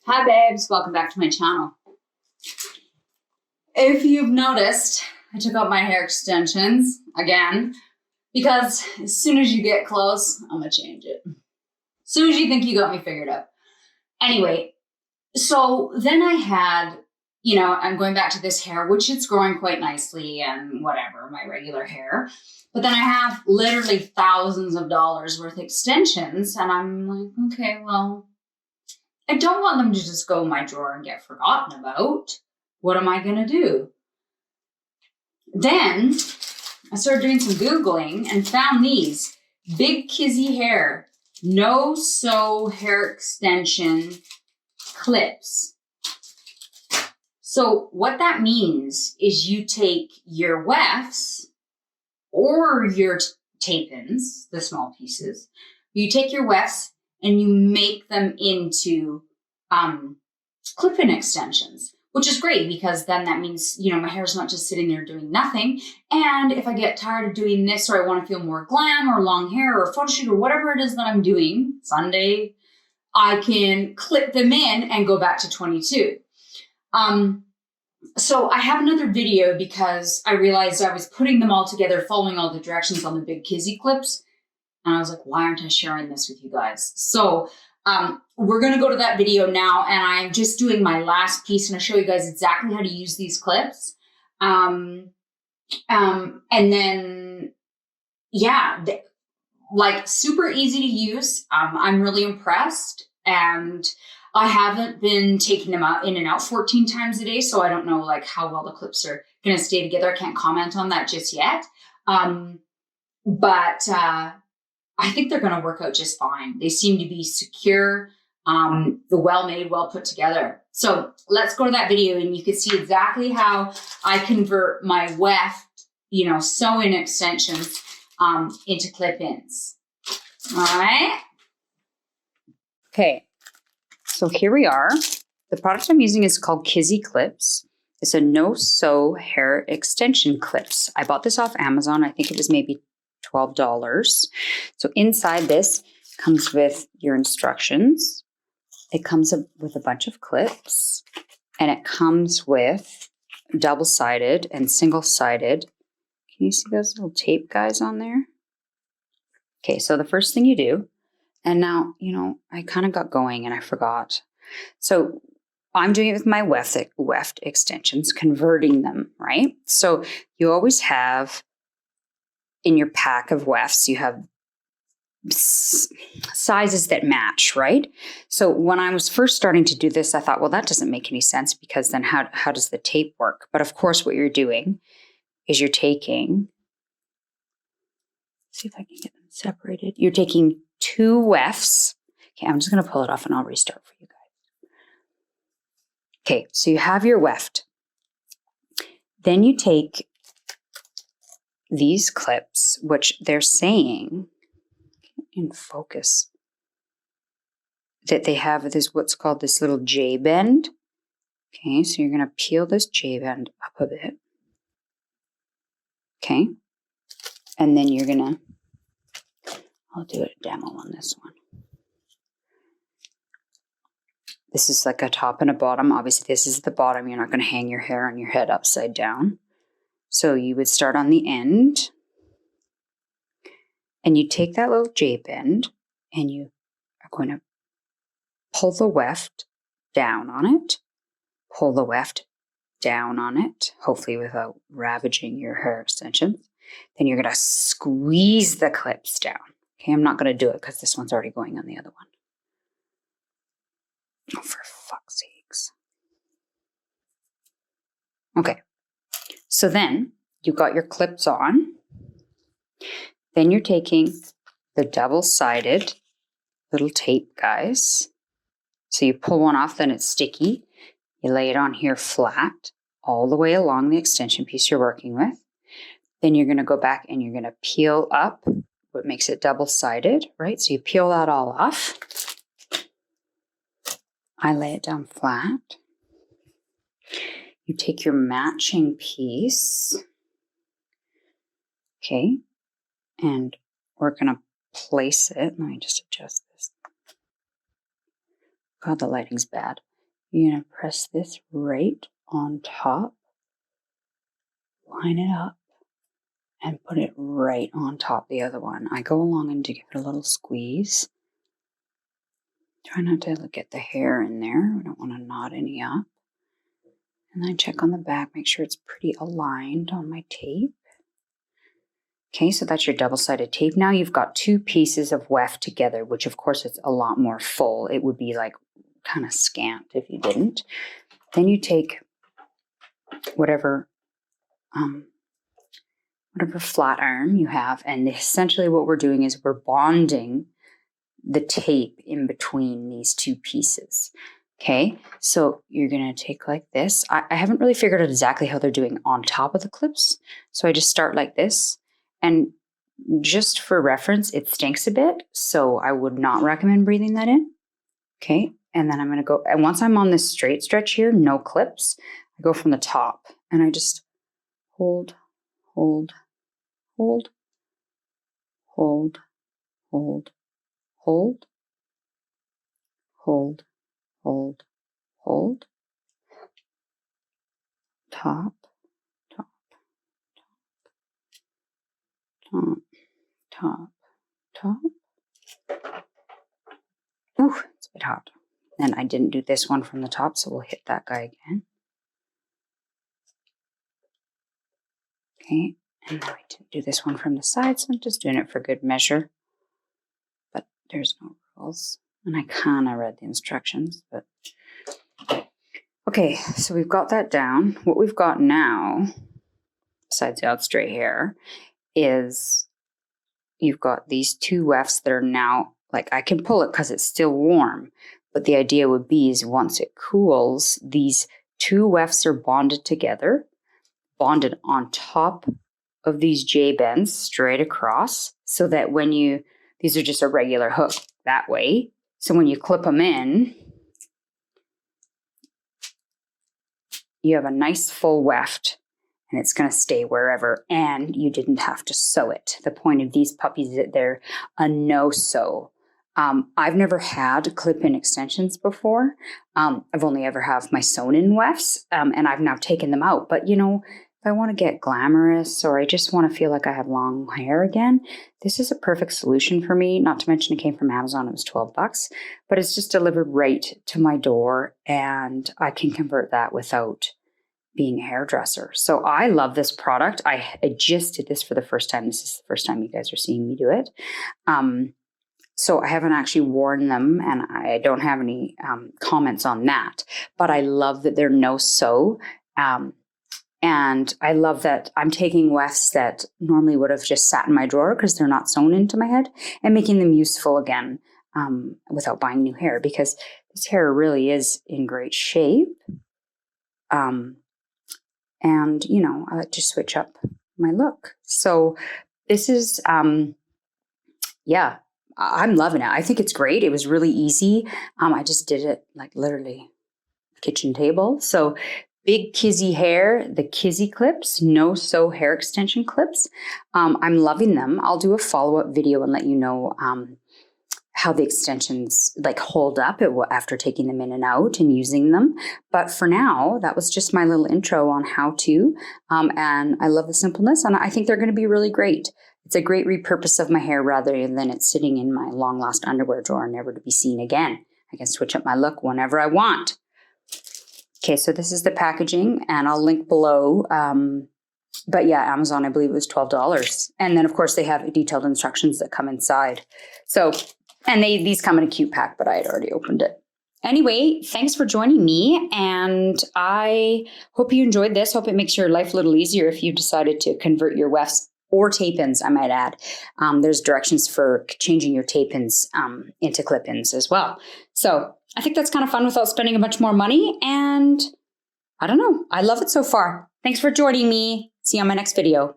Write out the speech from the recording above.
Hi babes, welcome back to my channel. If you've noticed, I took out my hair extensions again because as soon as you get close, I'm gonna change it. As soon as you think you got me figured out. Anyway, so then I had, I'm going back to this hair, which it's growing quite nicely and whatever, my regular hair. But then I have literally thousands of dollars worth of extensions and I'm like, okay, well, I don't want them to just go in my drawer and get forgotten about. What am I going to do? Then I started doing some Googling and found these Big Kizzy Hair No Sew Hair Extension Clips. So what that means is you take your wefts or your tape-ins, the small pieces, you take your wefts and you make them into clip-in extensions, which is great because then that means, my hair's not just sitting there doing nothing. And if I get tired of doing this or I want to feel more glam or long hair or a photo shoot or whatever it is that I'm doing Sunday, I can clip them in and go back to 22. So I have another video because I realized I was putting them all together, following all the directions on the Big Kizzy clips. And I was like, why aren't I sharing this with you guys? So we're going to go to that video now. And I'm just doing my last piece and I'll show you guys exactly how to use these clips. And then, yeah, like super easy to use. I'm really impressed. And I haven't been taking them out in and out 14 times a day. So I don't know like how well the clips are going to stay together. I can't comment on that just yet. But I think they're going to work out just fine. They seem to be secure, well-made, well put together. So let's go to that video and you can see exactly how I convert my weft, sew-in extensions into clip-ins. All right. Okay. So here we are. The product I'm using is called Kizzy Clips. It's a no-sew hair extension clips. I bought this off Amazon. I think it was maybe $12. So inside this comes with your instructions. It comes with a bunch of clips and it comes with double-sided and single-sided. Can you see those little tape guys on there? Okay, so the first thing you do, and now, I kind of got going and I forgot. So I'm doing it with my weft extensions, converting them, right? So you always have in your pack of wefts, you have sizes that match, right? So when I was first starting to do this, I thought, well, that doesn't make any sense because then how does the tape work? But of course, what you're doing is you're taking, see if I can get them separated. You're taking two wefts. Okay, I'm just going to pull it off and I'll restart for you guys. Okay, so you have your weft. Then you take these clips, which they're saying in focus that they have this what's called this little J bend. Okay, so you're going to peel this J bend up a bit. Okay, and then you're going to, I'll do a demo on this one. This is like a top and a bottom. Obviously, this is the bottom. You're not going to hang your hair on your head upside down. So you would start on the end and you take that little J bend and you are going to pull the weft down on it, pull the weft down on it, hopefully without ravaging your hair extensions. Then you're going to squeeze the clips down. Okay, I'm not going to do it because this one's already going on the other one. Oh, for fuck's sakes. Okay. So then you got your clips on. Then you're taking the double-sided little tape guys. So you pull one off, then it's sticky. You lay it on here flat all the way along the extension piece you're working with. Then you're going to go back and you're going to peel up what makes it double-sided, right? So you peel that all off. I lay it down flat. You take your matching piece, okay, and we're going to place it. Let me just adjust this. God, the lighting's bad. you're going to press this right on top, line it up, and put it right on top of the other one. I go along and give it a little squeeze. Try not to get the hair in there. We don't want to knot any up. And then check on the back, make sure it's pretty aligned on my tape. Okay, so that's your double-sided tape. Now you've got two pieces of weft together, which of course it's a lot more full. It would be like kind of scant if you didn't. Then you take whatever flat iron you have, and essentially what we're doing is we're bonding the tape in between these two pieces. Okay, so you're going to take like this. I haven't really figured out exactly how they're doing on top of the clips, so I just start like this. And just for reference, it stinks a bit, so I would not recommend breathing that in. Okay, and then I'm going to go, and once I'm on this straight stretch here, no clips, I go from the top, and I just hold, hold, hold, hold, hold, hold, hold, hold, hold, top, top, top, top, top. Ooh, it's a bit hot. And I didn't do this one from the top, so we'll hit that guy again. Okay, and then I didn't do this one from the side, so I'm just doing it for good measure. But there's no rules. And I kind of read the instructions, but... Okay, so we've got that down. What we've got now, besides the out straight hair, is you've got these two wefts that are now, like I can pull it because it's still warm, but the idea would be is once it cools, these two wefts are bonded together, bonded on top of these J-bends straight across, so that when you, these are just a regular hook that way, so when you clip them in, you have a nice full weft, and it's going to stay wherever, and you didn't have to sew it. The point of these puppies is that they're a no-sew. I've never had clip-in extensions before. I've only ever have my sewn-in wefts, and I've now taken them out. But, you know, if I want to get glamorous or I just want to feel like I have long hair again, this is a perfect solution for me. Not to mention it came from Amazon. It was $12, but it's just delivered right to my door, and I can convert that without being a hairdresser. So I love this product. I just did this for the first time. This is the first time you guys are seeing me do it. So I haven't actually worn them, and I don't have any comments on that. But I love that they're no-sew. And I love that I'm taking wefts that normally would have just sat in my drawer because they're not sewn into my head, and making them useful again without buying new hair, because this hair really is in great shape. And, you know, I like to switch up my look. So this is, yeah, I'm loving it. I think it's great. It was really easy. I just did it like literally kitchen table. So Big Kizzy Hair, the Kizzy clips, no sew hair extension clips. I'm loving them. I'll do a follow-up video and let you know how the extensions like hold up after taking them in and out and using them. But for now, that was just my little intro on how to. And I love the simpleness, and I think they're going to be really great. It's a great repurpose of my hair rather than it sitting in my long lost underwear drawer, never to be seen again. I can switch up my look whenever I want. Okay, so this is the packaging, and I'll link below. But yeah, Amazon, I believe it was $12. And then of course they have detailed instructions that come inside. So, and these come in a cute pack, but I had already opened it. Anyway, thanks for joining me, and I hope you enjoyed this. Hope it makes your life a little easier if you decided to convert your wefts or tape-ins, I might add. There's directions for changing your tape-ins into clip-ins as well. So I think that's kind of fun without spending a bunch more money, and I don't know. I love it so far. Thanks for joining me. See you on my next video.